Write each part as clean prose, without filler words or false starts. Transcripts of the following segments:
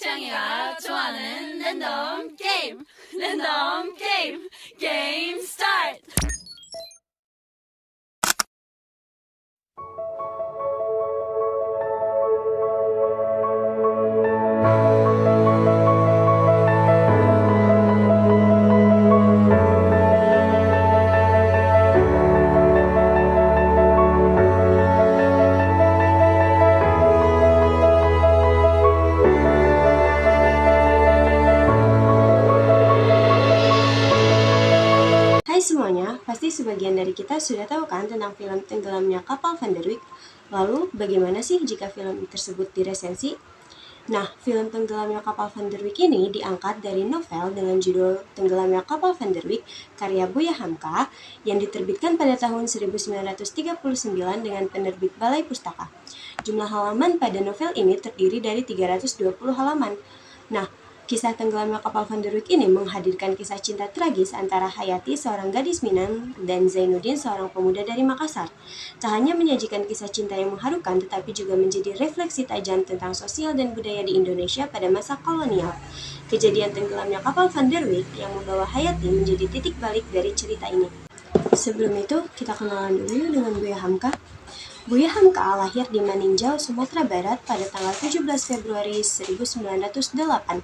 창이가 좋아하는 랜덤 게임 게임 스타트. Hai semuanya, pasti sebagian dari kita sudah tahu kan tentang film Tenggelamnya Kapal Van der Wijk. Lalu, bagaimana sih jika film tersebut diresensi? Nah, film Tenggelamnya Kapal Van der Wijk ini diangkat dari novel dengan judul Tenggelamnya Kapal Van der Wijk karya Buya Hamka yang diterbitkan pada tahun 1939 dengan penerbit Balai Pustaka. Jumlah halaman pada novel ini terdiri dari 320 halaman. Nah, kisah Tenggelamnya Kapal Van der Wijk ini menghadirkan kisah cinta tragis antara Hayati, seorang gadis Minang, dan Zainuddin, seorang pemuda dari Makassar. Tak hanya menyajikan kisah cinta yang mengharukan, tetapi juga menjadi refleksi tajam tentang sosial dan budaya di Indonesia pada masa kolonial. Kejadian tenggelamnya kapal Van der Wijk yang membawa Hayati menjadi titik balik dari cerita ini. Sebelum itu, kita kenalan dulu dengan Buya Hamka. Buya Hamka lahir di Maninjau, Sumatera Barat pada tanggal 17 Februari 1908.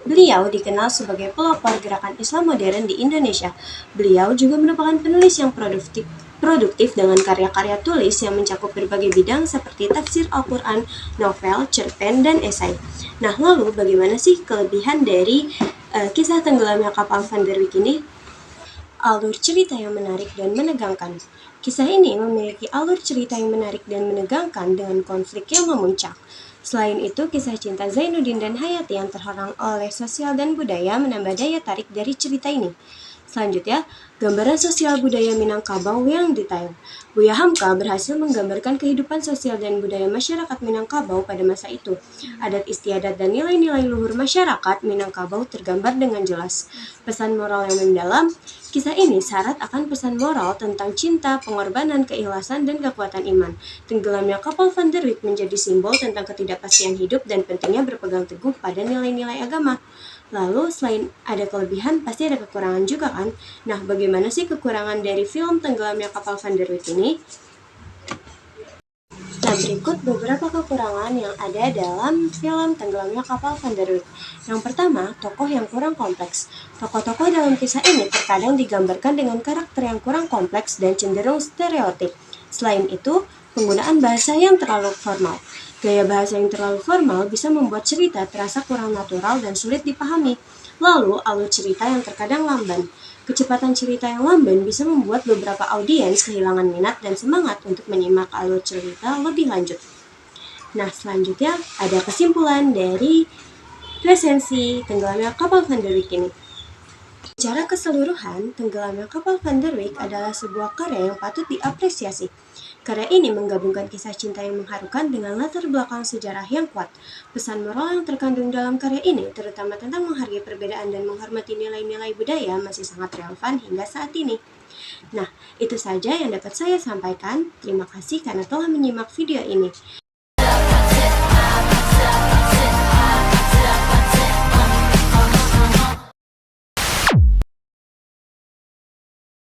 Beliau dikenal sebagai pelopor gerakan Islam modern di Indonesia. Beliau juga merupakan penulis yang produktif dengan karya-karya tulis yang mencakup berbagai bidang seperti tafsir Al-Quran, novel, cerpen, dan esai. Nah, lalu bagaimana sih kelebihan dari kisah tenggelamnya kapal Van der Wijk ini? Alur cerita yang menarik dan menegangkan. Kisah ini memiliki alur cerita yang menarik dan menegangkan dengan konflik yang memuncak. Selain itu, kisah cinta Zainuddin dan Hayati yang terhalang oleh sosial dan budaya menambah daya tarik dari cerita ini. Selanjutnya, gambaran sosial budaya Minangkabau yang detail. Buya Hamka berhasil menggambarkan kehidupan sosial dan budaya masyarakat Minangkabau pada masa itu. Adat istiadat dan nilai-nilai luhur masyarakat Minangkabau tergambar dengan jelas. Pesan moral yang mendalam. Kisah ini syarat akan pesan moral tentang cinta, pengorbanan, keikhlasan, dan kekuatan iman. Tenggelamnya kapal Van der Wijk menjadi simbol tentang ketidakpastian hidup dan pentingnya berpegang teguh pada nilai-nilai agama. Lalu, selain ada kelebihan, pasti ada kekurangan juga kan? Nah, bagaimana sih kekurangan dari film Tenggelamnya Kapal Van der Wijk ini? Nah, berikut beberapa kekurangan yang ada dalam film Tenggelamnya Kapal Van der Wijk. Yang pertama, tokoh yang kurang kompleks. Tokoh-tokoh dalam kisah ini terkadang digambarkan dengan karakter yang kurang kompleks dan cenderung stereotip. Selain itu, penggunaan bahasa yang terlalu formal. Gaya bahasa yang terlalu formal bisa membuat cerita terasa kurang natural dan sulit dipahami. Lalu, alur cerita yang terkadang lamban. Kecepatan cerita yang lamban bisa membuat beberapa audiens kehilangan minat dan semangat untuk menyimak alur cerita lebih lanjut. Nah, selanjutnya ada kesimpulan dari resensi Tenggelamnya Kapal Van der Wijk ini. Secara keseluruhan, Tenggelamnya Kapal Van der Wijk adalah sebuah karya yang patut diapresiasi. Karya ini menggabungkan kisah cinta yang mengharukan dengan latar belakang sejarah yang kuat. Pesan moral yang terkandung dalam karya ini, terutama tentang menghargai perbedaan dan menghormati nilai-nilai budaya, masih sangat relevan hingga saat ini. Nah, itu saja yang dapat saya sampaikan. Terima kasih karena telah menyimak video ini.